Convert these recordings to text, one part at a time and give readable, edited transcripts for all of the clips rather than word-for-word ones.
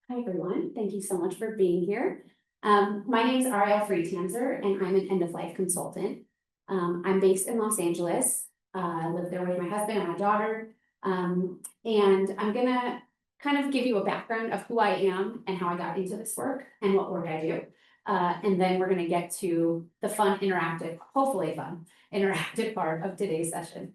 Hi, everyone. Thank you so much for being here. My name is Arielle Friedtanzer, and I'm an end-of-life consultant. I'm based in Los Angeles. I live there with my husband and my daughter. And I'm gonna kind of give you a background of who I am and how I got into this work and what work I do. And then we're gonna get to the fun, interactive, hopefully fun, interactive part of today's session.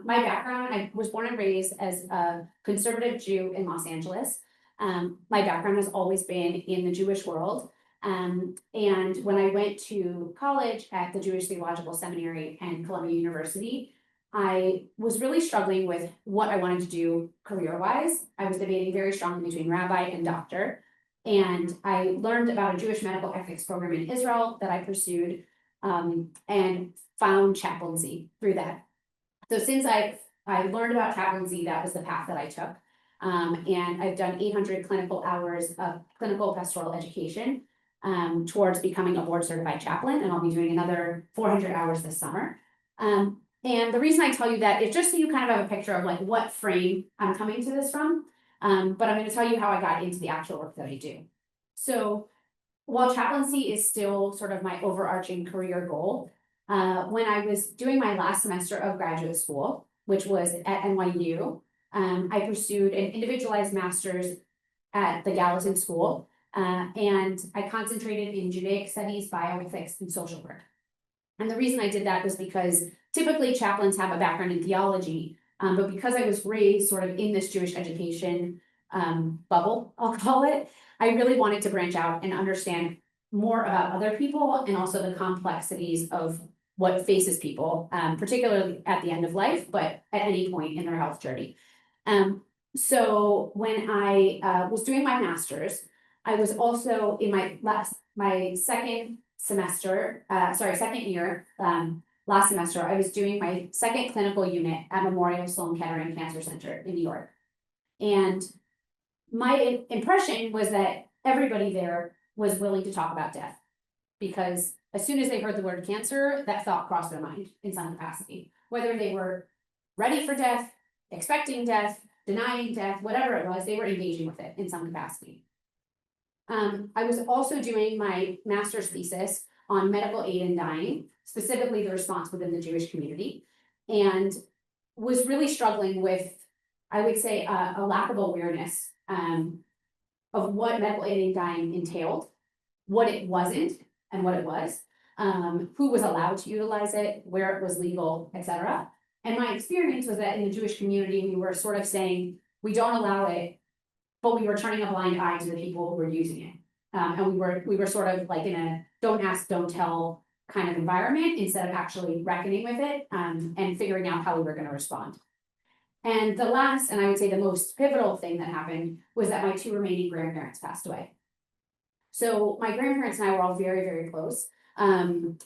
My background, I was born and raised as a conservative Jew in Los Angeles. My background has always been in the Jewish world. And when I went to college at the Jewish Theological Seminary and Columbia University, I was really struggling with what I wanted to do career-wise. I was debating very strongly between rabbi and doctor. And I learned about a Jewish medical ethics program in Israel that I pursued, and found chaplaincy through that. So since I learned about chaplaincy, that was the path that I took. And I've done 800 clinical hours of clinical pastoral education towards becoming a board certified chaplain, and I'll be doing another 400 hours this summer. And the reason I tell you that is just so you kind of have a picture of like what frame I'm coming to this from. But I'm going to tell you how I got into the actual work that I do. So while chaplaincy is still sort of my overarching career goal, when I was doing my last semester of graduate school, which was at NYU, I pursued an individualized master's at the Gallatin School, and I concentrated in Judaic Studies, Bioethics, and social work. And the reason I did that was because typically chaplains have a background in theology, but because I was raised sort of in this Jewish education bubble, I'll call it, I really wanted to branch out and understand more about other people and also the complexities of what faces people, particularly at the end of life, but at any point in their health journey. So when I was doing my master's, I was also in my second year, last semester, I was doing my second clinical unit at Memorial Sloan Kettering Cancer Center in New York. And my impression was that everybody there was willing to talk about death, because as soon as they heard the word cancer, that thought crossed their mind in some capacity, whether they were ready for death, expecting death, denying death, whatever it was, they were engaging with it in some capacity. I was also doing my master's thesis on medical aid in dying, specifically the response within the Jewish community, and was really struggling with, I would say, a lack of awareness of what medical aid in dying entailed, what it wasn't, and what it was, who was allowed to utilize it, where it was legal, etc. And my experience was that in the Jewish community, we were sort of saying, we don't allow it, but we were turning a blind eye to the people who were using it. And we were sort of like in a don't ask, don't tell kind of environment, instead of actually reckoning with it and figuring out how we were going to respond. And the last, and I would say the most pivotal thing that happened was that my two remaining grandparents passed away. So my grandparents and I were all very, very close. And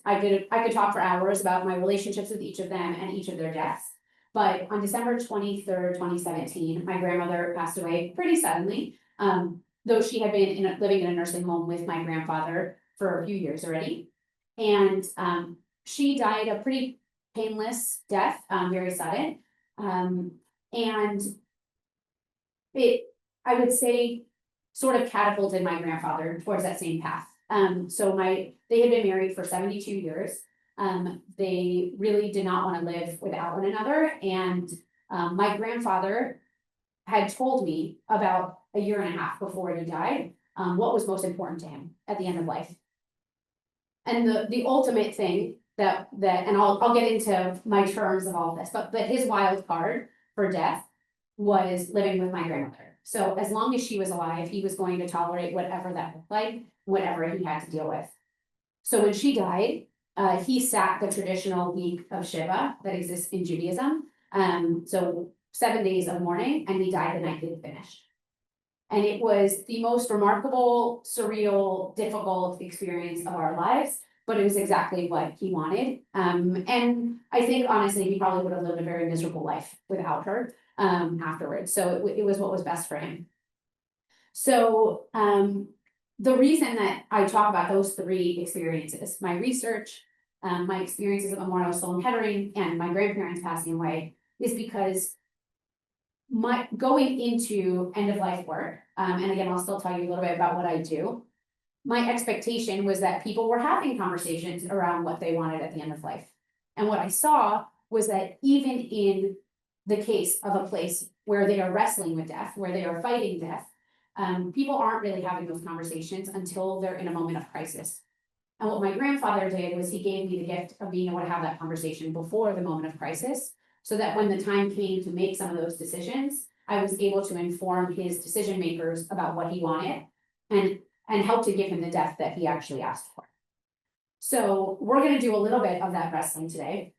I could talk for hours about my relationships with each of them and each of their deaths. But on December 23rd, 2017, my grandmother passed away pretty suddenly, though she had been living in a nursing home with my grandfather for a few years already. And she died a pretty painless death, very sudden. And I would say, sort of catapulted my grandfather towards that same path. They had been married for 72 years. They really did not want to live without one another. And my grandfather had told me about a year and a half before he died, what was most important to him at the end of life. And the ultimate thing that and I'll get into my terms of all of this, but his wild card for death was living with my grandmother. So as long as she was alive, he was going to tolerate whatever that looked like, whatever he had to deal with. So when she died, he sat the traditional week of Shiva that exists in Judaism. So 7 days of mourning, and he died the night they finished. And it was the most remarkable, surreal, difficult experience of our lives, but it was exactly what he wanted. And I think honestly, he probably would have lived a very miserable life without her afterwards. So it was what was best for him. So the reason that I talk about those three experiences, my research, my experiences at Memorial Sloan Kettering, and my grandparents passing away, is because my going into end of life work, and again, I'll still tell you a little bit about what I do. My expectation was that people were having conversations around what they wanted at the end of life. And what I saw was that even in the case of a place where they are wrestling with death, where they are fighting death, people aren't really having those conversations until they're in a moment of crisis. And what my grandfather did was he gave me the gift of being able to have that conversation before the moment of crisis, so that when the time came to make some of those decisions, I was able to inform his decision makers about what he wanted and help to give him the death that he actually asked for. So we're gonna do a little bit of that wrestling today.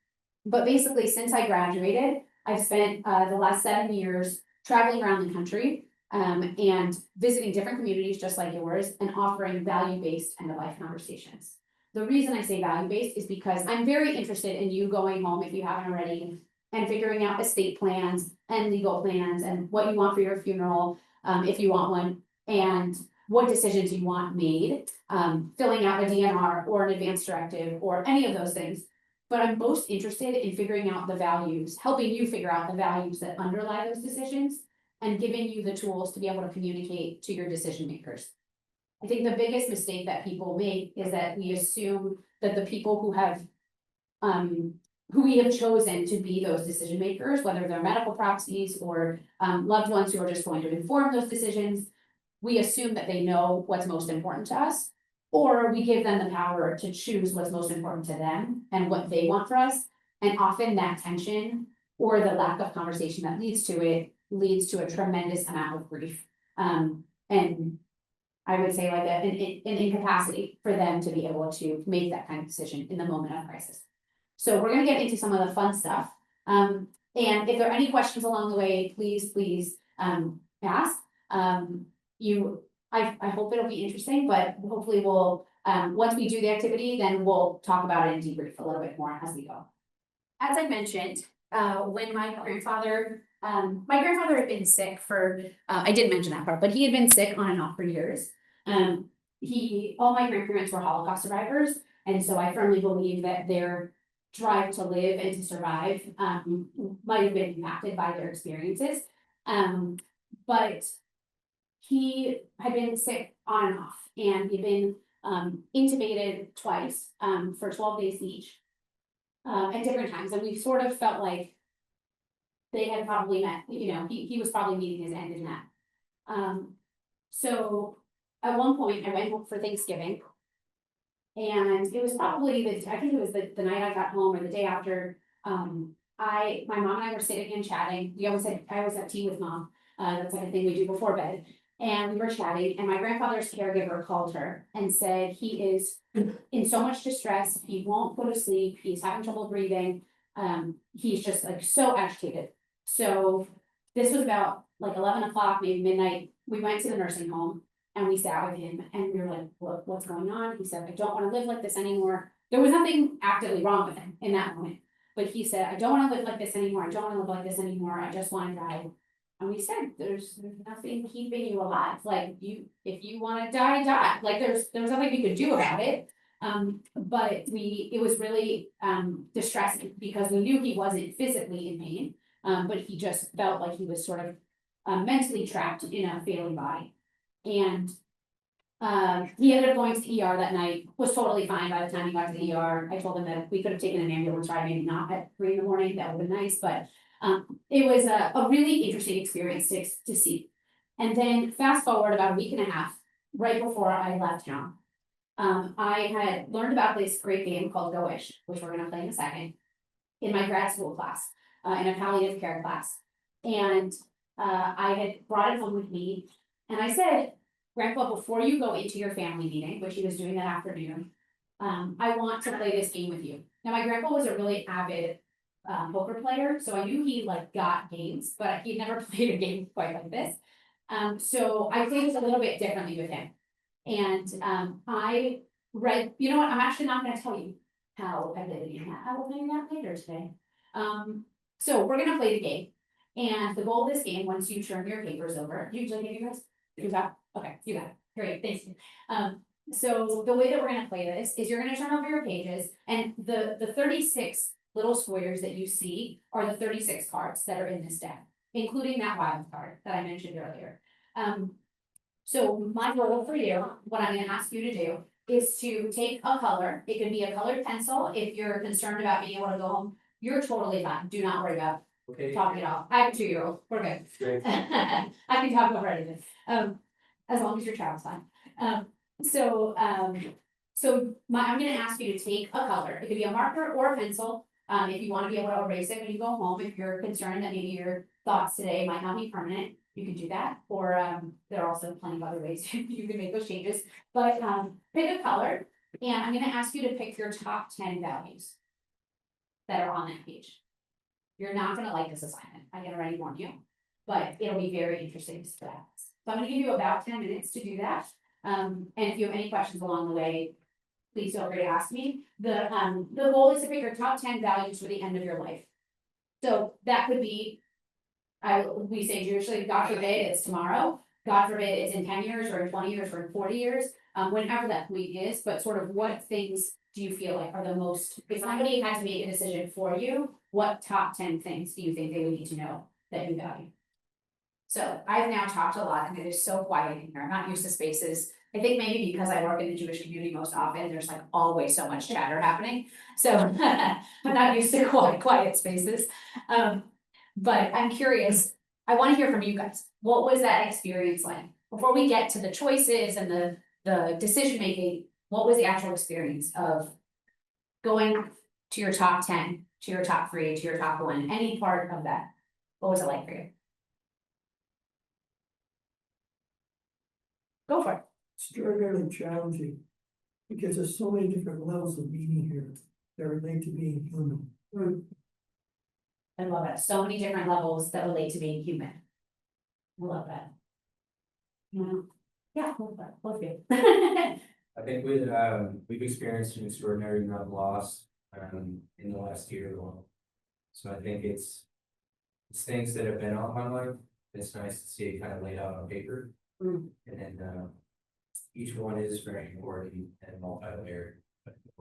But basically, since I graduated, I've spent the last 7 years traveling around the country and visiting different communities just like yours and offering value-based end-of-life conversations. The reason I say value-based is because I'm very interested in you going home, if you haven't already, and figuring out estate plans and legal plans and what you want for your funeral, if you want one, and what decisions you want made, filling out a DNR or an advance directive or any of those things. But I'm most interested in figuring out the values, helping you figure out the values that underlie those decisions and giving you the tools to be able to communicate to your decision makers. I think the biggest mistake that people make is that we assume that the people who we have chosen to be those decision makers, whether they're medical proxies or loved ones who are just going to inform those decisions, we assume that they know what's most important to us, or we give them the power to choose what's most important to them and what they want for us. And often that tension or the lack of conversation that leads to it leads to a tremendous amount of grief. And I would say like an incapacity for them to be able to make that kind of decision in the moment of crisis. So we're gonna get into some of the fun stuff. And if there are any questions along the way, please ask. I hope it'll be interesting, but hopefully we'll, once we do the activity, then we'll talk about it and debrief a little bit more as we go. As I mentioned, when my grandfather had been sick for, I did mention that part, but he had been sick on and off for years. All my grandparents were Holocaust survivors, and so I firmly believe that their drive to live and to survive, might have been impacted by their experiences. But he had been sick on and off, and he'd been intubated twice for 12 days each at different times. And we sort of felt like they had probably met, he was probably meeting his end in that. So at one point I went home for Thanksgiving, and it was probably I think it was the night I got home or the day after. My mom and I were sitting and chatting. I always have tea with mom. That's like a thing we do before bed. And we were chatting, and my grandfather's caregiver called her and said he is in so much distress, he won't go to sleep, he's having trouble breathing, he's just like so agitated. So this was about like 11 o'clock, maybe midnight. We went to the nursing home and we sat with him and we were like, what's going on? He said, I don't want to live like this anymore. There was nothing actively wrong with him in that moment, but he said, I don't want to live like this anymore. I don't want to live like this anymore. I just want to die. And we said, there's nothing keeping you alive. Like if you want to die, die. Like there was nothing we could do about it. But it was really distressing because we knew he wasn't physically in pain, but he just felt like he was sort of mentally trapped in a failing body. And he ended up going to the ER that night, was totally fine by the time he got to the ER. I told him that we could have taken an ambulance ride, maybe not at 3 a.m, that would have been nice, but it was a really interesting experience to see. And then fast forward about a week and a half, right before I left town, I had learned about this great game called Go-ish, which we're gonna play in a second, in my grad school class, in a palliative care class. And I had brought it home with me, and I said, Grandpa, before you go into your family meeting, which he was doing that afternoon, I want to play this game with you. Now, my grandpa was a really avid poker player, so I knew he like got games, but he'd never played a game quite like this. So I played it a little bit differently with him. And I read, you know what, I'm actually not gonna tell you how I played the game. I will tell you that later today. So we're gonna play the game. And the goal of this game, once you turn your papers over, usually give you guys, you got, okay, you got it, great, thanks. So the way that we're gonna play this is you're gonna turn over your pages, and the 36 little squares that you see are the 36 cards that are in this deck. including that wild card that I mentioned earlier. So my goal for you, what I'm gonna ask you to do, is to take a color. It could be a colored pencil. If you're concerned about being able to go home, you're totally fine. Do not worry about talking it off. I have a 2-year-old. We're good. Great. I can talk over anything. As long as your child's fine. I'm gonna ask you to take a color. It could be a marker or a pencil. If you wanna be able to erase it when you go home, if you're concerned that maybe your thoughts today might not be permanent, you can do that. Or, there are also plenty of other ways you can make those changes. But, pick a color, and I'm gonna ask you to pick your top 10 values that are on that page. You're not gonna like this assignment, I can already warn you, but it'll be very interesting to that. So I'm gonna give you about 10 minutes to do that. And if you have any questions along the way, please feel free to ask me. The goal is to pick your top 10 values for the end of your life. So that could be, we say usually, God forbid it's tomorrow, God forbid it's in 10 years or in 20 years or in 40 years, whenever that point is, but sort of what things do you feel like are the most, if somebody had to make a decision for you, what top 10 things do you think they would need to know that you value? So I've now talked a lot and it is so quiet in here. I'm not used to spaces. I think maybe because I work in the Jewish community most often, there's like always so much chatter happening. So I'm not used to quiet spaces. But I'm curious, I want to hear from you guys. What was that experience like? Before we get to the choices and the decision making, what was the actual experience of going to your top 10, to your top 3, to your top 1, any part of that? What was it like for you? Go for it. Extraordinarily challenging, because there's so many different levels of meaning here that relate to being human. I love it. So many different levels that relate to being human. I love that. Yeah, both of you. I think we've experienced an extraordinary amount of loss in the last year alone. So I think it's things that have been on my life. It's nice to see it kind of laid out on paper. And then each one is very important and multi-layered.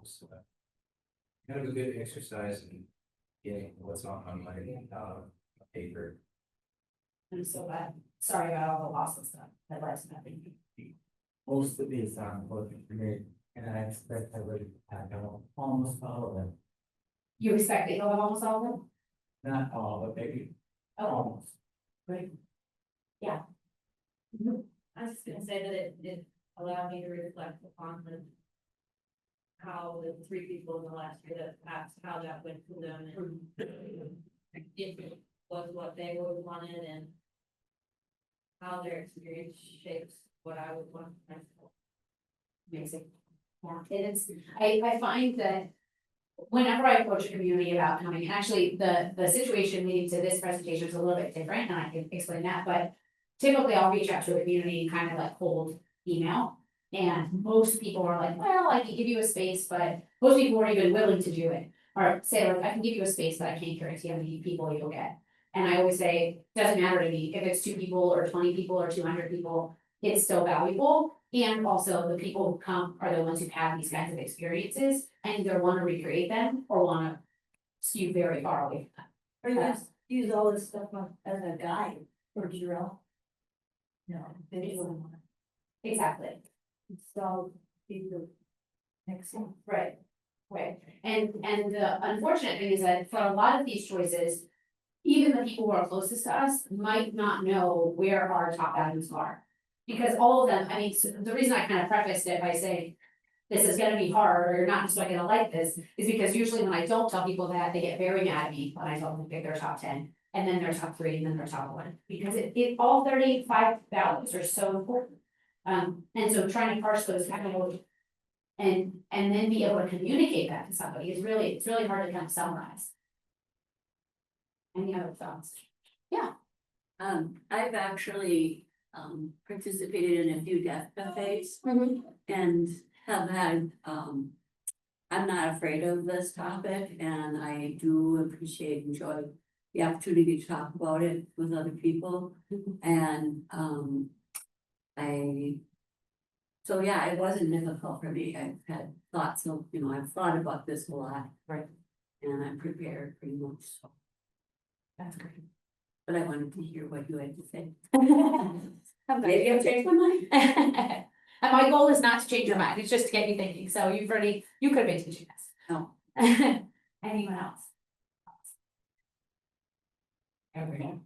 So kind of a good exercise in getting what's on my mind on paper. I'm so glad. Sorry about all the loss and stuff. That last nothing. Most of these working for me, and I expect I would have almost all of them. You expect that you'll have almost all of them? Not all, but maybe almost. Great. Yeah. I was just gonna say that it allowed me to reflect upon how the 3 people in the last year that passed, how that went for them and if it was what they would have wanted and how their experience shapes what I would want myself. Amazing. Yeah, it is. I find that whenever I approach a community about coming, and actually the situation leading to this presentation is a little bit different, and I can explain that, but typically I'll reach out to a community kind of like cold email. And most people are like, well, I can give you a space, but most people aren't even willing to do it. Or say like, I can give you a space, but I can't guarantee how many people you'll get. And I always say, doesn't matter to me if it's 2 people or 20 people or 200 people, it's still valuable. And also the people who come are the ones who've had these kinds of experiences and either want to recreate them or want to skew very far away from them. Or use all this stuff as a guide for drill. No, visual. Exactly. So people next time. Right, right. And the unfortunate thing is that for a lot of these choices, even the people who are closest to us might not know where our top values are. Because all of them, I mean, so the reason I kind of prefaced it by saying this is gonna be hard, or you're not just gonna like this, is because usually when I don't tell people that, they get very mad at me when I tell them to pick their top 10, and then their top 3, and then their top 1. Because it all 35 values are so important. And so trying to parse those out and then be able to communicate that to somebody is really, it's really hard to kind of summarize. Any other thoughts? Yeah. I've actually participated in a few death cafes and have had I'm not afraid of this topic, and I do enjoy the opportunity to talk about it with other people. And so yeah, it wasn't difficult for me. I've had thoughts of, I've thought about this a lot. Right. And I'm prepared pretty much, so. That's great. but I wanted to hear what you had to say. I'm glad Maybe I'll change my mind. And my goal is not to change your mind, it's just to get you thinking, so you could have been teaching us. No. Anyone else? Everyone.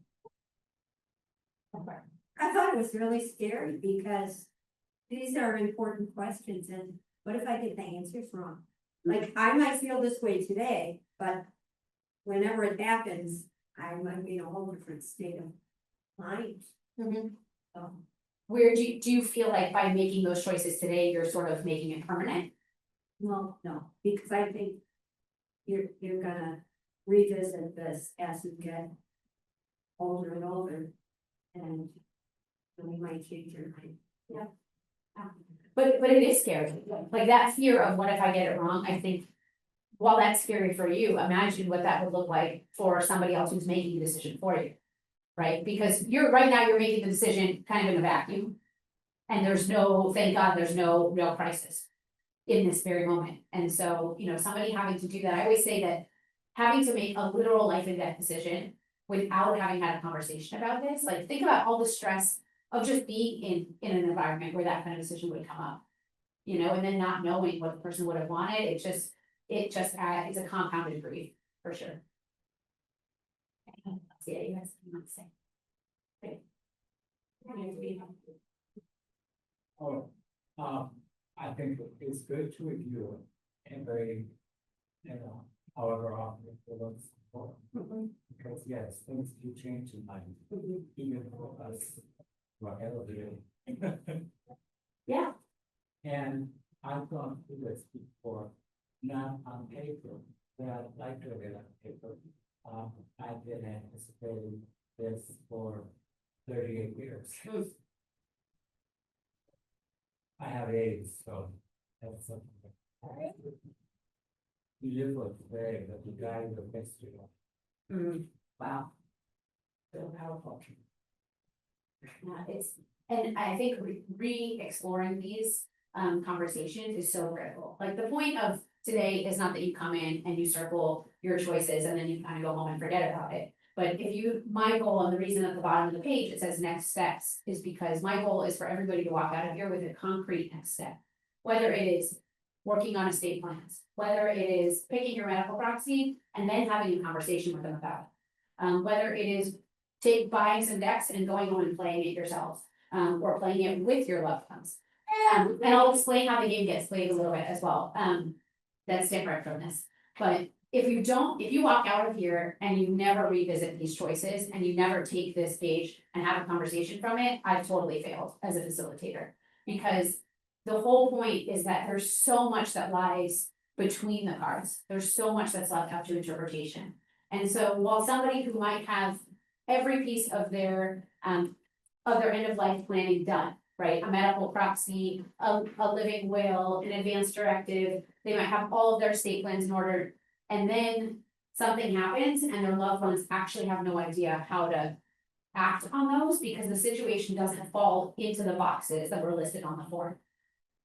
Okay. I thought it was really scary because these are important questions and what if I get the answers wrong? Like, I might feel this way today, but whenever it happens, I might be in a whole different state of mind. Mhm. So, Where do you feel like by making those choices today, you're sort of making it permanent? no, because I think you're gonna revisit this as you get older and older. And we might change your mind. But it is scary, like that fear of what if I get it wrong, I think. While that's scary for you, imagine what that would look like for somebody else who's making the decision for you. Right, because right now you're making the decision kind of in a vacuum. And thank God, there's no real crisis. In this very moment, and so, somebody having to do that, I always say that. Having to make a literal life and death decision without having had a conversation about this, like think about all the stress of just being in an environment where that kind of decision would come up. And then not knowing what the person would have wanted, it's a compounded grief, for sure. Yeah, you guys want to say. Great. Oh, I think it's good to review every, however often it looks for. Because yes, things do change in life, even for us, who are elevated. Yeah. And I've gone through this before, not on paper, but I'd like to have it on paper. I've been anticipating this for 38 years. I have AIDS, so that's something. You live with today, but you die with a history. Wow. So powerful. And I think re-exploring these conversations is so critical. Like the point of today is not that you come in and you circle your choices and then you kind of go home and forget about it. But my goal, and the reason at the bottom of the page it says next steps, is because my goal is for everybody to walk out of here with a concrete next step. Whether it is working on estate plans, whether it is picking your medical proxy and then having a conversation with them about it. Whether it is buying some decks and going home and playing it yourselves, or playing it with your loved ones. And I'll explain how the game gets played a little bit as well. That's different from this, but if you walk out of here and you never revisit these choices and you never take this page and have a conversation from it, I've totally failed as a facilitator. Because the whole point is that there's so much that lies between the cards. There's so much that's left up to interpretation. And so while somebody who might have every piece of their end of life planning done, right? A medical proxy, a living will, an advance directive, they might have all of their estate plans in order. And then something happens and their loved ones actually have no idea how to act on those because the situation doesn't fall into the boxes that were listed on the form.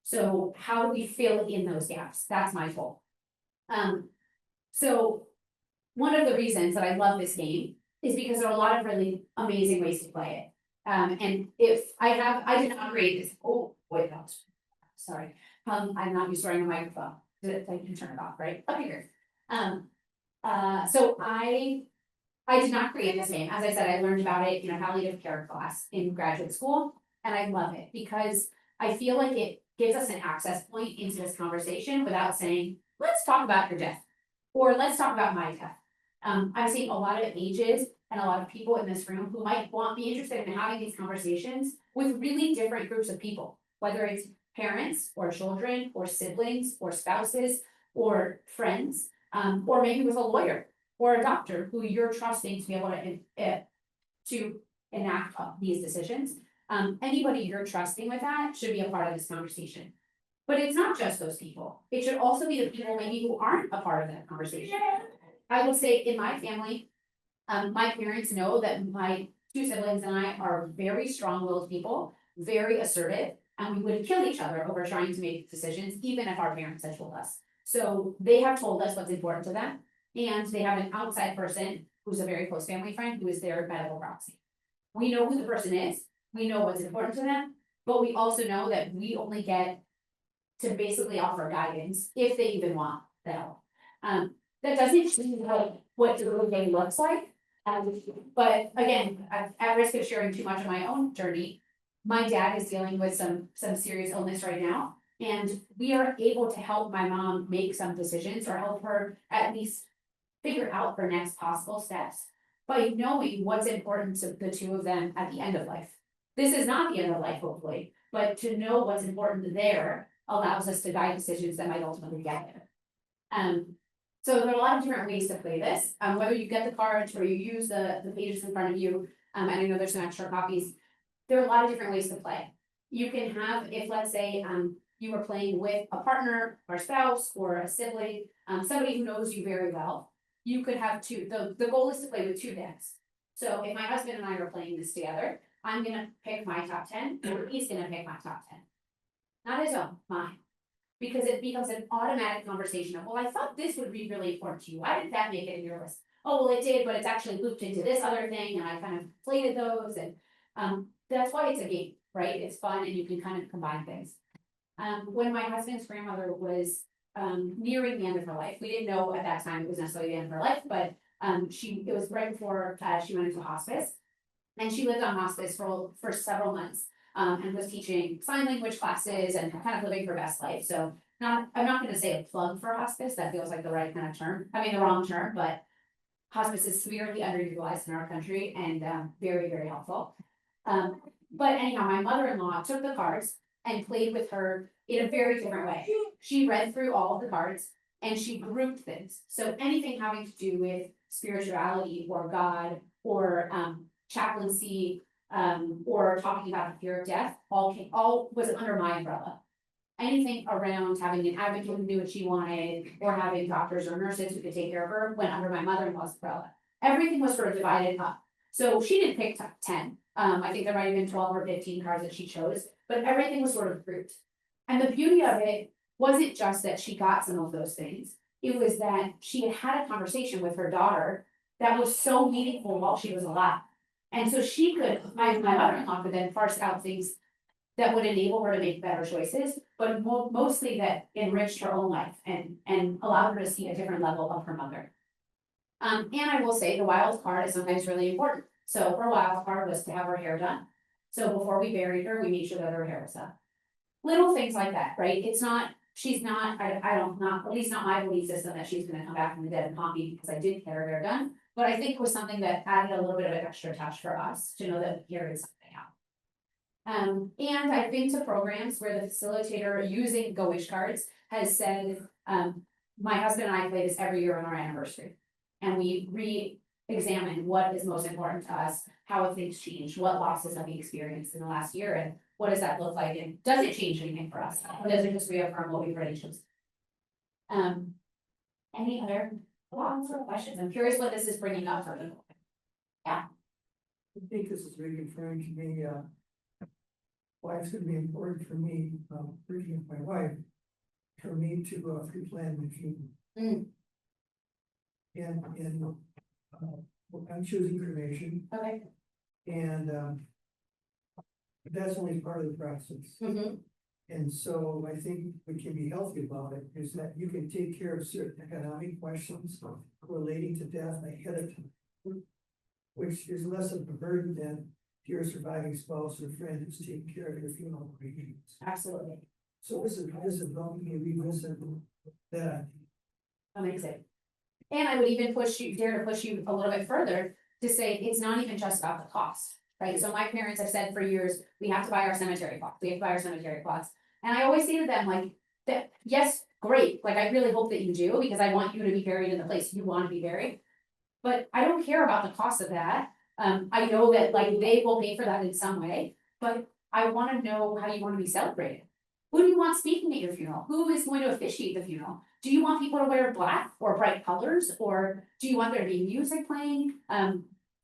So how do we fill in those gaps? That's my goal. So one of the reasons that I love this game is because there are a lot of really amazing ways to play it. And if I did not create this, oh, wait, no, sorry. I'm not used to wearing a microphone. I can turn it off, right? Okay, here. So I did not create this game. As I said, I learned about it in a palliative care class in graduate school, and I love it because I feel like it gives us an access point into this conversation without saying, let's talk about your death, or let's talk about my death. I'm seeing a lot of ages and a lot of people in this room who might be interested in having these conversations with really different groups of people, whether it's parents or children or siblings or spouses or friends, or maybe with a lawyer or a doctor who you're trusting to be able to enact these decisions. Anybody you're trusting with that should be a part of this conversation. But it's not just those people. It should also be the people maybe who aren't a part of that conversation. I will say in my family, my parents know that my two siblings and I are very strong-willed people, very assertive, and we would kill each other over trying to make decisions, even if our parents had told us. So they have told us what's important to them, and they have an outside person who's a very close family friend, who is their medical proxy. We know who the person is, we know what's important to them, but we also know that we only get to basically offer guidance, if they even want the help. That doesn't change what the day looks like. But again, I'm at risk of sharing too much of my own journey. My dad is dealing with some serious illness right now, and we are able to help my mom make some decisions or help her at least figure out her next possible steps by knowing what's important to the two of them at the end of life. This is not the end of life, hopefully, but to know what's important there allows us to guide decisions that might ultimately get there. So there are a lot of different ways to play this, whether you get the cards or you use the pages in front of you, and I know there's some extra copies. There are a lot of different ways to play. You can have, if let's say, you were playing with a partner or spouse or a sibling, somebody who knows you very well, you could have two, the goal is to play with two decks. So if my husband and I are playing this together, I'm gonna pick my top 10, or he's gonna pick my top 10. Not his own, mine. Because it becomes an automatic conversation of, well, I thought this would be really important to you. Why did that make it in your list? Oh, well, it did, but it's actually looped into this other thing, and I kind of plated those, and that's why it's a game, right? It's fun, and you can kind of combine things. When my husband's grandmother was nearing the end of her life, we didn't know at that time it was necessarily the end of her life, but it was right before she went into hospice, and she lived on hospice for several months. And was teaching sign language classes and kind of living her best life. So I'm not gonna say a plug for hospice, that feels like the right kind of term, I mean, the wrong term, but hospice is severely underutilized in our country and very, very helpful. But anyhow, my mother-in-law took the cards and played with her in a very different way. She read through all of the cards and she grouped things. So anything having to do with spirituality or God or chaplaincy, or talking about the fear of death, all was under my umbrella. Anything around having an advocate who knew what she wanted, or having doctors or nurses who could take care of her, went under my mother-in-law's umbrella. Everything was sort of divided up. So she didn't pick top 10. I think there might have been 12 or 15 cards that she chose, but everything was sort of grouped. And the beauty of it wasn't just that she got some of those things. It was that she had a conversation with her daughter that was so meaningful while she was alive. And so my mother-in-law could then parse out things that would enable her to make better choices, but mostly that enriched her own life and allowed her to see a different level of her mother. And I will say the wild card is sometimes really important. So her wild card was to have her hair done. So before we buried her, we made sure that her hair was done. Little things like that, right? She's not, at least not my belief system that she's gonna come back from the dead and haunt me because I did get her hair done. But I think it was something that added a little bit of an extra touch for us to know that here is something out. And I've been to programs where the facilitator using Go Wish cards has said, my husband and I play this every year on our anniversary. And we re-examine what is most important to us, how have things changed, what losses have we experienced in the last year, and what does that look like, and does it change anything for us? Or does it just reaffirm what we've already chosen? Any other thoughts or questions? I'm curious what this is bringing up for people. I think this is reconfirming to me, why it's gonna be important for me, working with my wife, for me to pre-plan my funeral. And I'm choosing cremation, Okay. and that's only part of the process. And so I think what can be healthy about it is that you can take care of certain economic questions relating to death ahead of time, which is less of a burden than your surviving spouse or friend who's taking care of your funeral arrangements. Absolutely. So this is about me revisit that. Amazing. And I would even dare to push you a little bit further to say it's not even just about the cost, right? So my parents have said for years, we have to buy our cemetery plots. We have to buy our cemetery plots. And I always say to them, like, that, yes, great. Like, I really hope that you do, because I want you to be buried in the place you want to be buried. But I don't care about the cost of that. I know that like they will pay for that in some way, but I want to know how you want to be celebrated. Who do you want speaking at your funeral? Who is going to officiate the funeral? Do you want people to wear black or bright colors, or do you want there to be music playing?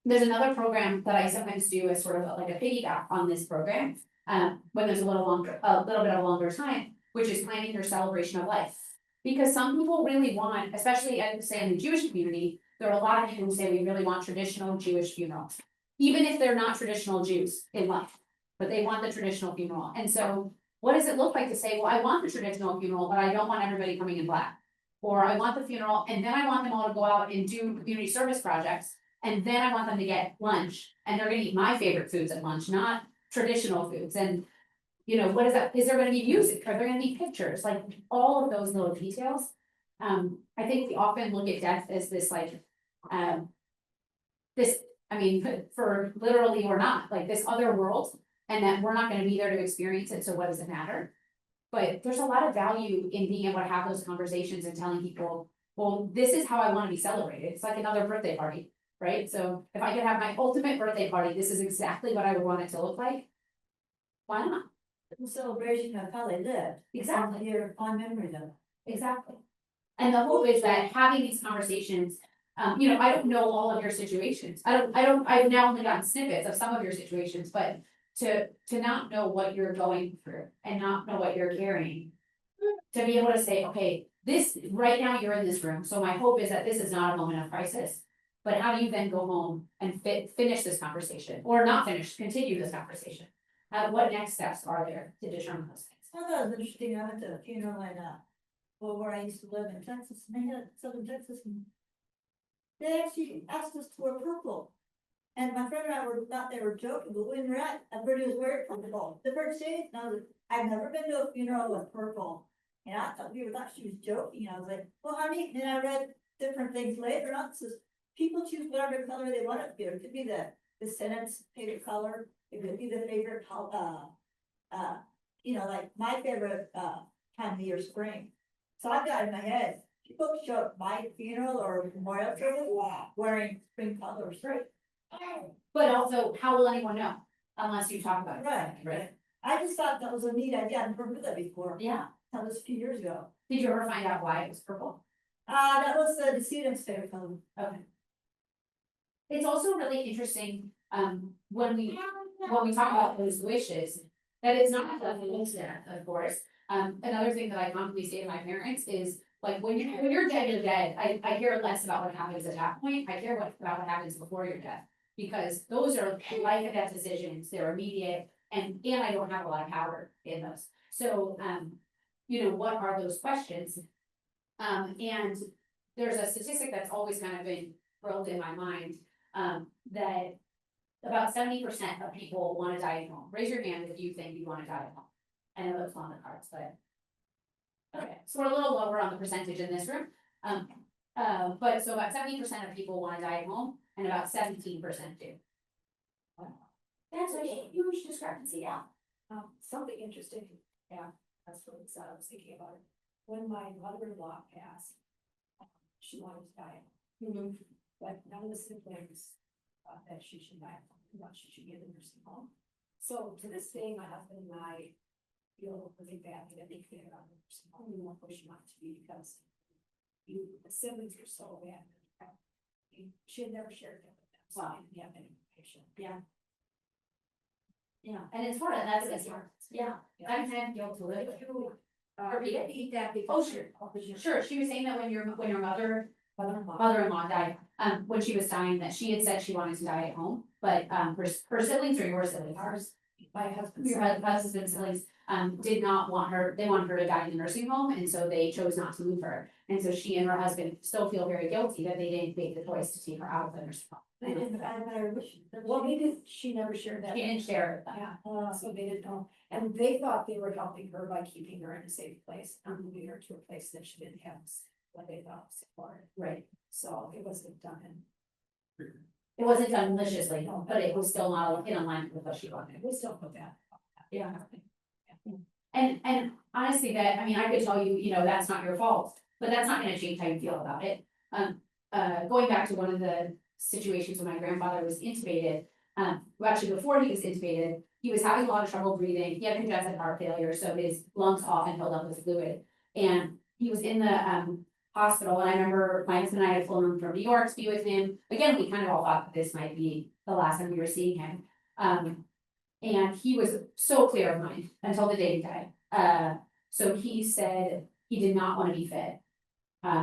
There's another program that I sometimes do as sort of like a piggyback on this program, when there's a little bit of a longer time, which is planning your celebration of life. Because some people really want, especially I would say in the Jewish community, there are a lot of people who say we really want traditional Jewish funerals. Even if they're not traditional Jews in life, but they want the traditional funeral. And so what does it look like to say, well, I want the traditional funeral, but I don't want everybody coming in black? Or I want the funeral and then I want them all to go out and do community service projects. And then I want them to get lunch and they're gonna eat my favorite foods at lunch, not traditional foods. And you know, what is that? Is there gonna be music? Are there gonna be pictures? Like all of those little details. I think we often look at death as this like, this, I mean, for literally or not, like this other world. And that we're not gonna be there to experience it, so what does it matter? But there's a lot of value in being able to have those conversations and telling people, well, this is how I wanna be celebrated. It's like another birthday party, right? So if I could have my ultimate birthday party, this is exactly what I would want it to look like. Why not? The celebration of how they lived. Exactly. Your fond memories of it. Exactly. And the hope is that having these conversations, you know, I don't know all of your situations. I've now only gotten snippets of some of your situations, but to not know what you're going through and not know what you're carrying. To be able to say, okay, this, right now you're in this room, so my hope is that this is not a moment of crisis. But how do you then go home and finish this conversation, or not finish, continue this conversation? What next steps are there to determine those things? I thought it was interesting, I went to a funeral in, well, where I used to live in Texas, and they had southern Texas, and they actually asked us to wear purple. And my friend and I thought they were joking, but when we're at, everybody was wearing purple. The first day, and I was, I've never been to a funeral with purple. And I thought she was joking, I was like, well, honey, and I read different things later on, it says, people choose whatever color they want it to be, it could be the Senate's favorite color, it could be the favorite, you know, like my favorite, time of year, spring. So I've got in my head, people show up my funeral or memorial service wearing spring colors, right? But also, how will anyone know unless you talk about it? Right. I just thought that was a neat idea, I'd never heard that before, Yeah. that was a few years ago. Did you ever find out why it was purple? That was the decedent's favorite color. Okay. It's also really interesting, when we talk about those wishes, that it's not a full death, of course. Another thing that I commonly say to my parents is, like, when you're dead, you're dead. I care less about what happens at that point. I care about what happens before your death. Because those are life and death decisions, they're immediate, and I don't have a lot of power in those. So, you know, what are those questions? And there's a statistic that's always kind of been drilled in my mind, that about 70% of people want to die at home. Raise your hand if you think you want to die at home. I know that's on the cards, but. Okay, so we're a little lower on the percentage in this room. But so about 70% of people want to die at home and about 17% do. That's a huge discrepancy, yeah. Something interesting, yeah, that's what it said, I was thinking about it. When my mother-in-law passed, she wanted to die, but none of the siblings thought that she should die, thought she should get a nursing home. So to this day, my husband and I feel really badly that they can't get out of the nursing home, we won't push not to be, because the siblings are so bad. She had never shared that with them, so I didn't have any information. Yeah. Yeah, and it's hard, and that's hard, yeah, I've had guilt to live. Repeat it. Eat that Oh, because sure, she was saying that when your mother-in-law died, when she was dying, that she had said she wanted to die at home, but her siblings or your siblings? ours, my husband's. Your husband's siblings did not want her, they wanted her to die in the nursing home, and so they chose not to move her. And so she and her husband still feel very guilty that they didn't make the choice to take her out of the nursing home. They didn't, well, she never shared that. She didn't share it. Yeah, so they didn't know, and they thought they were helping her by keeping her in a safe place, and moving her to a place that she didn't have what they thought was supported. Right. So it wasn't done It wasn't done maliciously, but it was still not in alignment with what she wanted. we still put that. Yeah. And honestly, that, I mean, I could tell you, you know, that's not your fault, but that's not gonna change how you feel about it. Going back to one of the situations when my grandfather was intubated, well, actually, before he was intubated, he was having a lot of trouble breathing, he had congestive heart failure, so his lungs often filled up with fluid. And he was in the hospital, and I remember my husband and I had flown him from New York to be with him. Again, we kind of all thought that this might be the last time we were seeing him. And he was so clear of mind until the day he died. So he said he did not want to be fed.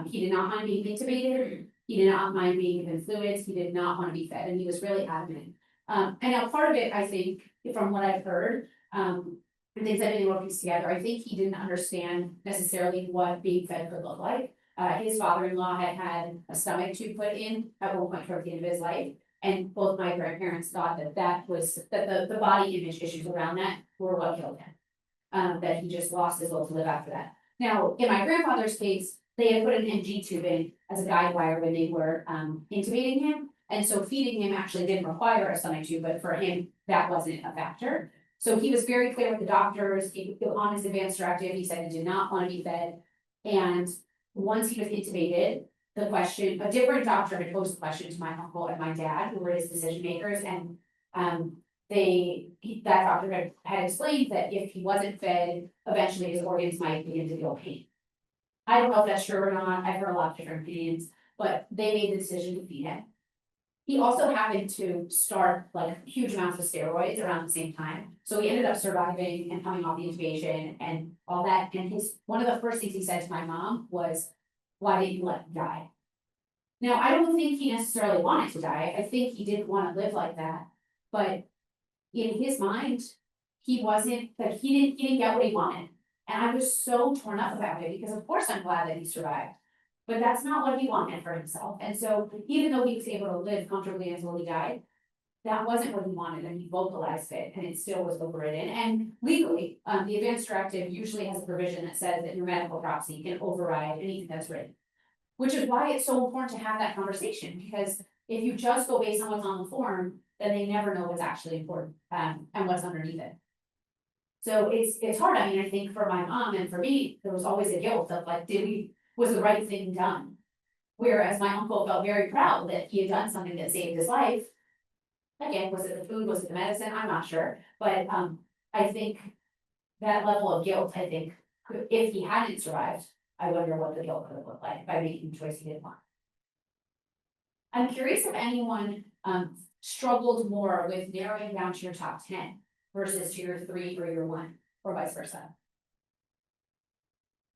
He did not mind being intubated. He did not mind being given fluids, he did not want to be fed, and he was really adamant. And now part of it, I think, from what I've heard, and things I've been able to piece together, I think he didn't understand necessarily what being fed could look like. His father-in-law had had a stomach tube put in at one point toward the end of his life. And both my grandparents thought that the body image issues around that were what killed him. That he just lost his will to live after that. Now, in my grandfather's case, they had put an NG tube in as a guide wire when they were intubating him. And so feeding him actually didn't require a stomach tube, but for him, that wasn't a factor. So he was very clear with the doctors, on his advanced directive, he said he did not want to be fed. And once he was intubated, the question, a different doctor had posed the question to my uncle and my dad, who were his decision makers, and that doctor had explained that if he wasn't fed, eventually his organs might begin to feel pain. I don't know if that's true or not, I've heard a lot of different opinions, but they made the decision to feed him. He also happened to start like huge amounts of steroids around the same time, so he ended up surviving and coming off the intubation and all that, and one of the first things he said to my mom was, "Why didn't you let him die?" Now, I don't think he necessarily wanted to die, I think he didn't want to live like that, but in his mind, he wasn't, like, he didn't get what he wanted. And I was so torn up about it, because of course I'm glad that he survived. But that's not what he wanted for himself, and so even though he was able to live comfortably until he died, that wasn't what he wanted, and he vocalized it, and it still was overridden, and legally, the advanced directive usually has a provision that says that your medical proxy can override anything that's written. Which is why it's so important to have that conversation, because if you just go based on what's on the form, then they never know what's actually important, and what's underneath it. So it's hard, I mean, I think for my mom and for me, there was always a guilt of like, was the right thing done? Whereas my uncle felt very proud that he had done something that saved his life. Again, was it the food, was it the medicine, I'm not sure, but I think that level of guilt, I think, if he hadn't survived, I wonder what the guilt could have looked like by making the choice he didn't want. I'm curious if anyone struggled more with narrowing down to your top 10 versus to your 3 or your 1, or vice versa.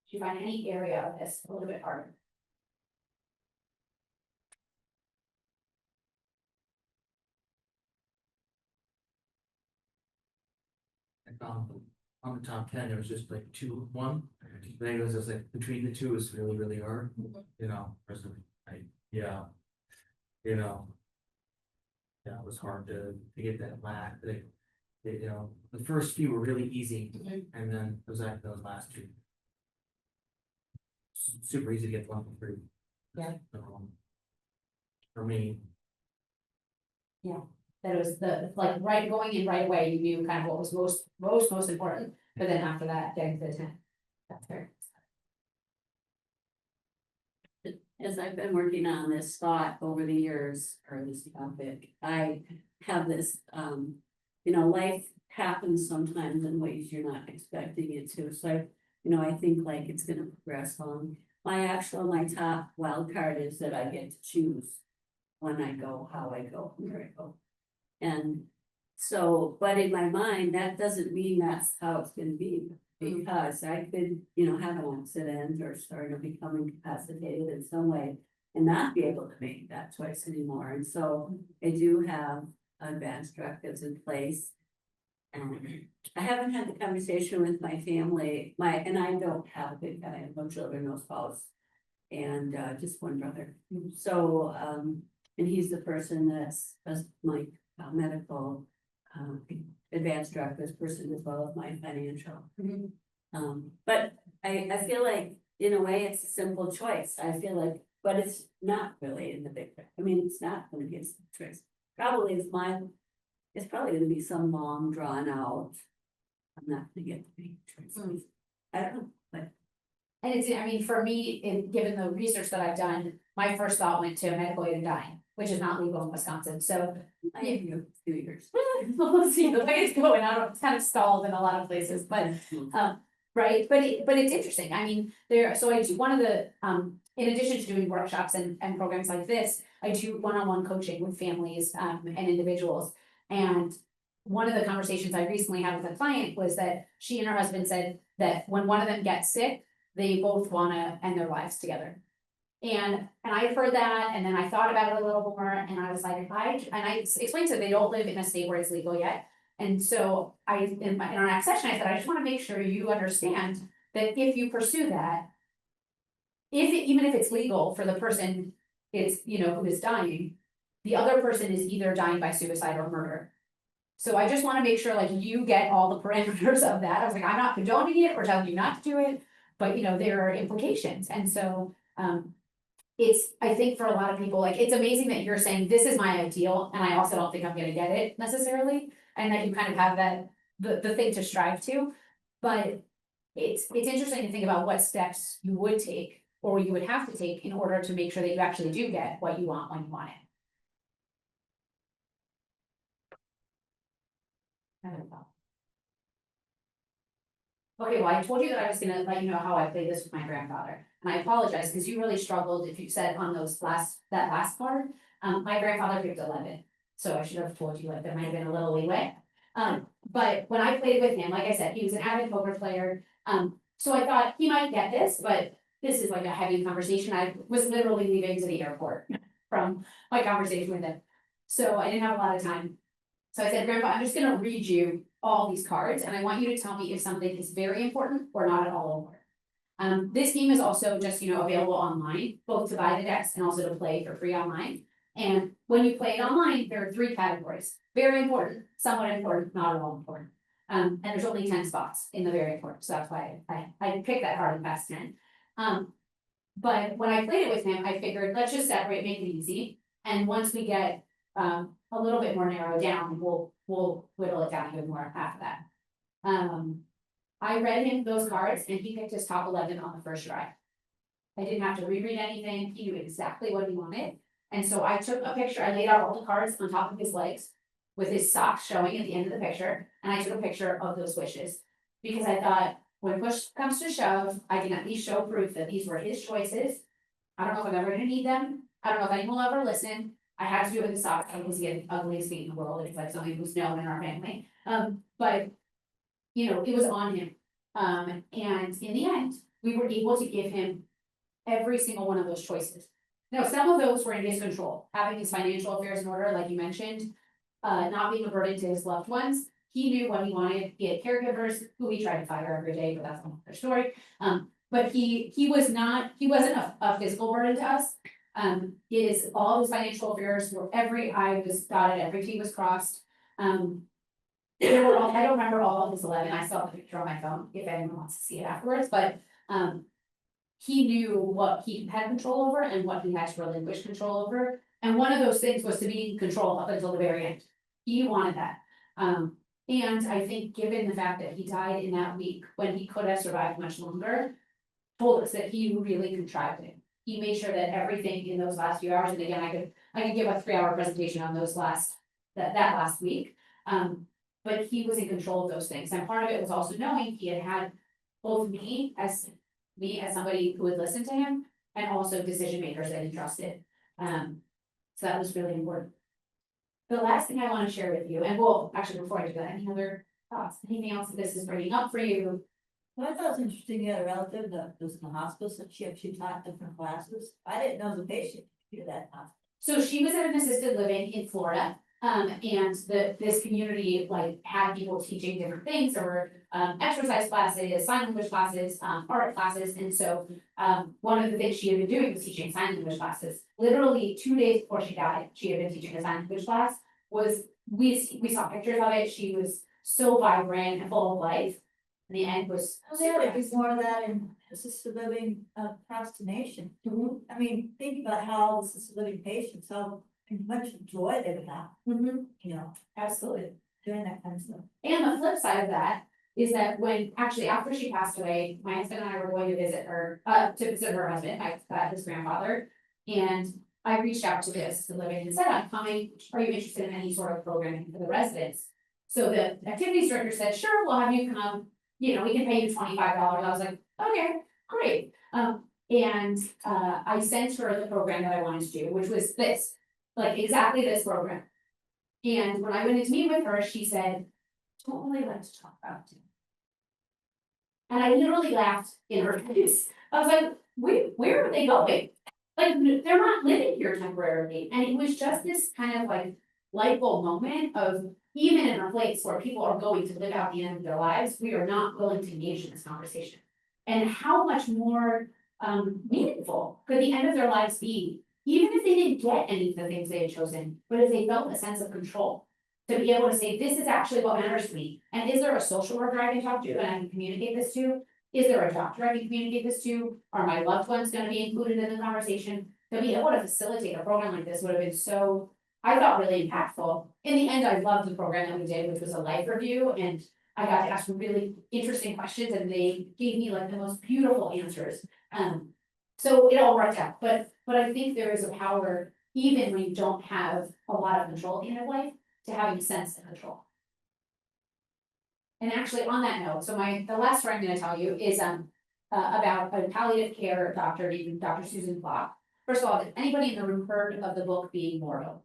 Do you find any area of this a little bit harder? On the top 10, there was just like 2, 1. Then it was just like between the two is really, really hard, you know, personally, yeah. You know. Yeah, it was hard to get that last, you know, the first few were really easy, and then it was like those last 2. Super easy to get 1 through. Yeah. For me. Yeah, that it was like right going in right away, you knew kind of what was most important, but then after that, getting to the 10. That's fair. As I've been working on this thought over the years, or this topic, I have this, you know, life happens sometimes in ways you're not expecting it to, so I think like it's gonna progress on. My top wild card is that I get to choose when I go, how I go, where I go. And so, but in my mind, that doesn't mean that's how it's gonna be. Because I could, have an accident or start to become incapacitated in some way and not be able to make that choice anymore. And so I do have advanced directives in place. And I haven't had the conversation with my family, and I don't have a big family, I have no children, no spouse, and just one brother. So, and he's the person that's my medical advanced directives person as well as my financial. But I feel like in a way it's a simple choice. I feel like, but it's not really in the big picture. I mean, it's not gonna be a simple choice. It's probably gonna be some long drawn out. I'm not gonna get the big choice. I don't know, but. And I mean, for me, given the research that I've done, my first thought went to medical aid and dying, which is not legal in Wisconsin, so. I have you 2 years. We'll see the way it's going, it's kind of stalled in a lot of places, but, right, but it's interesting, I mean, so I do one of the, in addition to doing workshops and programs like this, I do one-on-one coaching with families, and individuals, and one of the conversations I recently had with a client was that she and her husband said that when one of them gets sick, they both wanna end their lives together. And I heard that, and then I thought about it a little more, and I was like, I explained to them, they don't live in a state where it's legal yet. And so in our next session, I said, I just wanna make sure you understand that if you pursue that. Even if it's legal for the person, it's, who is dying, the other person is either dying by suicide or murder. So I just wanna make sure like you get all the parameters of that. I was like, I'm not condoning it or telling you not to do it, but there are implications, and so, I think for a lot of people, like, it's amazing that you're saying, this is my ideal, and I also don't think I'm gonna get it necessarily. And that you kind of have that, the thing to strive to, but it's interesting to think about what steps you would take. Or you would have to take in order to make sure that you actually do get what you want when you want it. I don't know. Okay, well, I told you that I was gonna let you know how I played this with my grandfather, and I apologize, because you really struggled if you said on that last card. My grandfather picked 11, so I should have told you, like, there might have been a little leeway. But when I played with him, like I said, he was an avid poker player, so I thought he might get this, but this is like a heavy conversation. I was literally leaving to the airport from my conversation with him. So I didn't have a lot of time. So I said, Grandpa, I'm just gonna read you all these cards, and I want you to tell me if something is very important or not at all important. This game is also just, available online, both to buy the decks and also to play for free online. And when you play it online, there are 3 categories: very important, somewhat important, not at all important. And there's only 10 spots in the very important, so that's why I picked that hard and fast 10. But when I played it with him, I figured, let's just separate, make it easy. And once we get a little bit more narrowed down, we'll whittle it down even more after that. I read him those cards and he picked his top 11 on the first try. I didn't have to reread anything. He knew exactly what he wanted. And so I took a picture, I laid out all the cards on top of his legs with his socks showing at the end of the picture. And I took a picture of those wishes because I thought, when push comes to shove, I can at least show proof that these were his choices. I don't know if I'm ever gonna need them. I don't know if anyone will ever listen. I had to do it with the socks. I was the ugliest feet in the world. It's like something who's known in our family. But it was on him. And in the end, we were able to give him every single one of those choices. Now, some of those were in his control, having his financial affairs in order, like you mentioned, not being a burden to his loved ones. He knew what he wanted. He had caregivers who he tried to fire every day, but that's another story. But he wasn't a physical burden to us. All his financial affairs were every I was dotted, every T was crossed. I don't remember all of his 11. I saw the picture on my phone if anyone wants to see it afterwards, but he knew what he had control over and what he had to relinquish control over. And one of those things was to be in control up until the very end. He wanted that. And I think given the fact that he died in that week when he could have survived much longer, told us that he really contrived it. He made sure that everything in those last few hours, and again, I could give a 3-hour presentation on those that last week. But he was in control of those things. And part of it was also knowing he had both me as somebody who would listen to him and also decision makers that he trusted. So that was really important. The last thing I want to share with you, and actually before I do that, any other thoughts, anything else that this is bringing up for you? Well, I thought it was interesting, you had a relative that was in the hospice and she actually taught different classes. I didn't know the patient could do that. So she was at an assisted living in Florida. And this community had people teaching different things. There were exercise classes, sign language classes, art classes. And so one of the things she had been doing was teaching sign language classes. Literally 2 days before she died, she had been teaching a sign language class. We saw pictures of it. She was so vibrant and full of life. And the end was There's more of that in assisted living across the nation. I mean, think about how assisted living patients, how much joy they would have, absolutely doing that kind of stuff. And the flip side of that is that after she passed away, my husband and I were going to visit her, her husband, his grandfather. And I reached out to the assisted living and said, I'm coming, are you interested in any sort of programming for the residents? So the activities director said, sure, we'll have you come, we can pay you $25. I was like, okay, great. And I sent her the program that I wanted to do, which was this, exactly this program. And when I went in to meet with her, she said, don't really like to talk about it. And I literally laughed in her face. I was like, where are they going? Like, they're not living here temporarily, and it was just this kind of like light bulb moment of, even in a place where people are going to live out the end of their lives, we are not willing to engage in this conversation. And how much more meaningful could the end of their lives be, even if they didn't get any of the things they had chosen, but if they felt a sense of control. To be able to say, this is actually what matters to me, and is there a social worker I can talk to and I can communicate this to? Is there a doctor I can communicate this to? Are my loved ones gonna be included in the conversation? To be able to facilitate a program like this would have been so, I thought, really impactful. In the end, I loved the program that we did, which was a life review, and I got to ask some really interesting questions, and they gave me like the most beautiful answers. So it all worked out, but I think there is a power, even when you don't have a lot of control in your life, to having a sense of control. And actually, on that note, so the last story I'm gonna tell you is about a palliative care doctor named Dr. Susan Block. First of all, has anybody in the room heard of the book Being Mortal?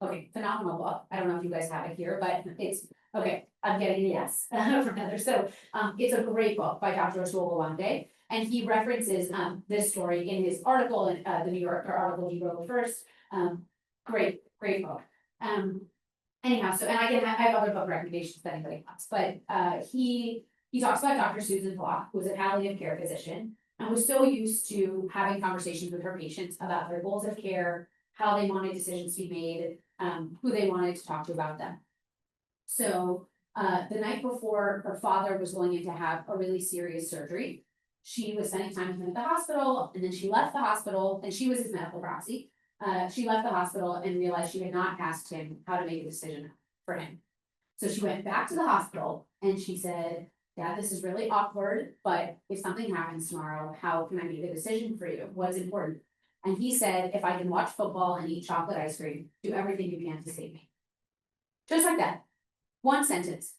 Okay, phenomenal book. I don't know if you guys have it here, but it's, okay, I'm getting a yes from Heather. So it's a great book by Dr. Rasul Gawande. And he references this story in his article in the New Yorker article he wrote first. Great book. Anyhow, so, and I have other book recommendations if anybody wants, but he talks about Dr. Susan Block, who was a palliative care physician, and was so used to having conversations with her patients about their goals of care, how they wanted decisions to be made, who they wanted to talk to about them. So the night before her father was going in to have a really serious surgery, she was spending time with him at the hospital, and then she left the hospital, and she was his medical proxy. She left the hospital and realized she had not asked him how to make a decision for him. So she went back to the hospital and she said, Dad, this is really awkward, but if something happens tomorrow, how can I make a decision for you? What's important? And he said, if I can watch football and eat chocolate ice cream, do everything you can to save me. Just like that. One sentence.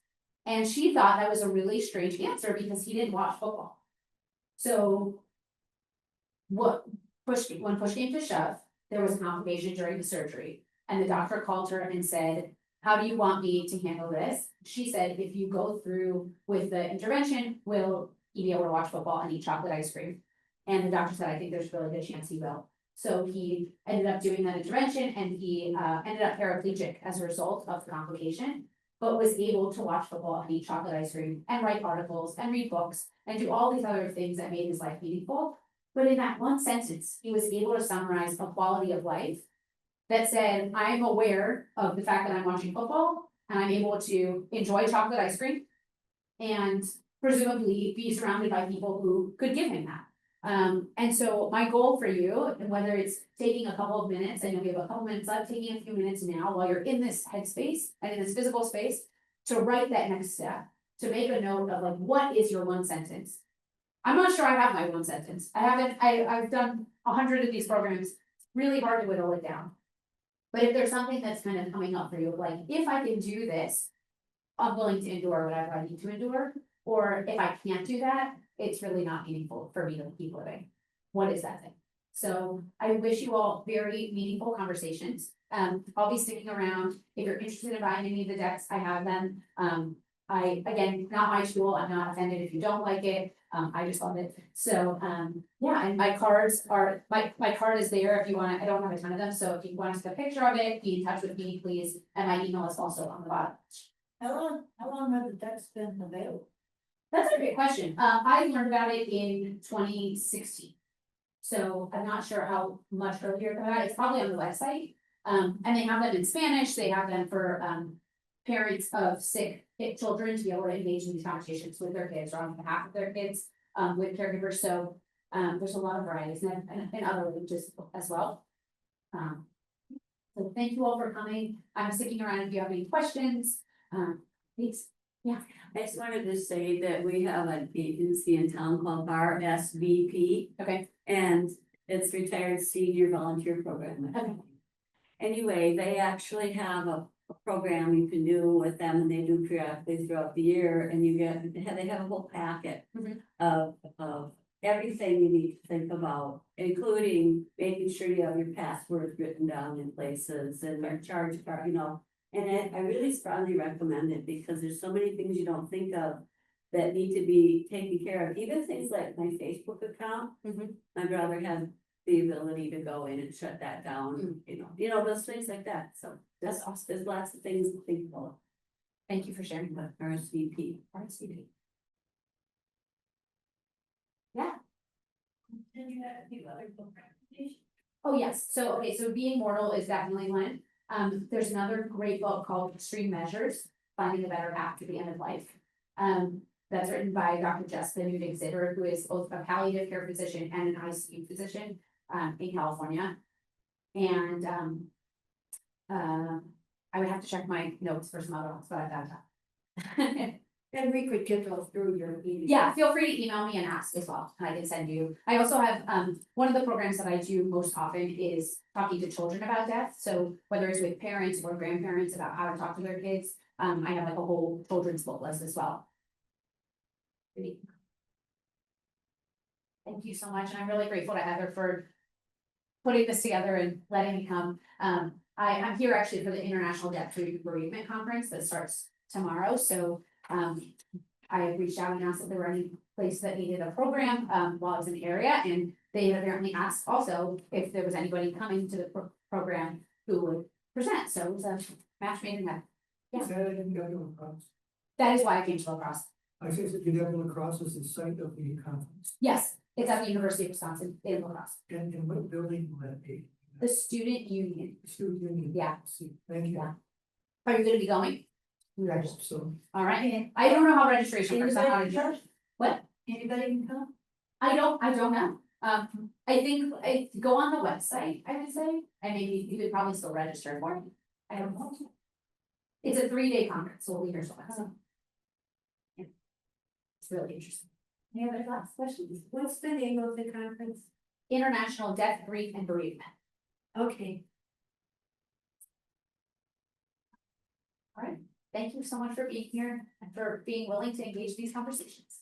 And she thought that was a really strange answer because he didn't watch football. So when push came to shove, there was a complication during the surgery, and the doctor called her and said, how do you want me to handle this? She said, if you go through with the intervention, will he be able to watch football and eat chocolate ice cream? And the doctor said, I think there's a really good chance he will. So he ended up doing that intervention, and he ended up paraplegic as a result of the complication, but was able to watch football and eat chocolate ice cream and write articles and read books and do all these other things that made his life meaningful. But in that one sentence, he was able to summarize a quality of life that said, I'm aware of the fact that I'm watching football and I'm able to enjoy chocolate ice cream and presumably be surrounded by people who could give him that. And so my goal for you, and whether it's taking a couple of minutes, I know we have a couple minutes left, taking a few minutes now while you're in this headspace and in this physical space, to write that next step, to make a note of like, what is your one sentence? I'm not sure I have my one sentence. I've done 100 of these programs. It's really hard to whittle it down. But if there's something that's kind of coming up for you, like, if I can do this, I'm willing to endure whatever I need to endure. Or if I can't do that, it's really not meaningful for me to keep living. What is that thing? So I wish you all very meaningful conversations. I'll be sticking around. If you're interested in buying any of the decks, I have them. Again, not my tool. I'm not offended if you don't like it. I just love it. So, yeah, and my cards are, my card is there if you want. I don't have a ton of them. So if you want to take a picture of it, be in touch with me, please. And my email is also on the bottom. How long have the decks been available? That's a great question. I learned about it in 2016. So I'm not sure how much earlier about it. It's probably on the website. And they have them in Spanish. They have them for parents of sick children to be able to engage in these conversations with their kids or on behalf of their kids with caregivers. So there's a lot of varieties and other languages as well. So thank you all for coming. I'm sticking around if you have any questions. Please. Yeah. I just wanted to say that we have an agency in town called RSVP. Okay. And it's Retired Senior Volunteer Program. Okay. Anyway, they actually have a program you can do with them, and they do periodically throughout the year, and you get, they have a whole packet of everything you need to think about, including making sure you have your passwords written down in places and your charge card, you know. And I really strongly recommend it because there's so many things you don't think of that need to be taken care of. Even things like my Facebook account. My brother had the ability to go in and shut that down, you know, those things like that, so. That's awesome. There's lots of things to think about Thank you for sharing that. with RSVP. RSVP. Then you had a few other book recommendations. Oh, yes, so, okay, so Being Mortal is definitely one. There's another great book called Extreme Measures, Finding a Better Path to the End of Life. That's written by Dr. Jessica Newdig-Zitter, who is both a palliative care physician and an ICU physician, in California. And, I would have to check my notes for some other ones, but I've got that. And we could get those through your email. Yeah, feel free to email me and ask as well, and I can send you. I also have, one of the programs that I do most often is talking to children about death. So whether it's with parents or grandparents about how to talk to their kids, I have like a whole children's book list as well. Great. Thank you so much, and I'm really grateful to Heather for putting this together and letting me come. I'm here actually for the International Debt-Free Bereavement Conference that starts tomorrow, so I reached out and asked if there were any places that needed a program while I was in the area, and they had apparently asked also if there was anybody coming to the program who would present, so it was a match made in heaven. Yeah. Is that in Devon Lacrosse? That is why I came to lacrosse. I say that Devon Lacrosse is the site of the conference, Yes, it's at the University of Wisconsin in lacrosse. and what building will that be? The student union. Student Union. Yeah. See, thank you. Yeah. Are you gonna be going? I hope so. All right, I don't know how registration works. I'm not Anybody sure. can What? Anybody can come? I don't know. I think I go on the website, I would say, and maybe you could probably still register for it. I don't know. It's a 3-day conference, so we'll be here till next. Yeah. It's really interesting. Any other last questions? What's the name of the conference? International Death, Grief and Bereavement. Okay. All right. Thank you so much for being here and for being willing to engage these conversations.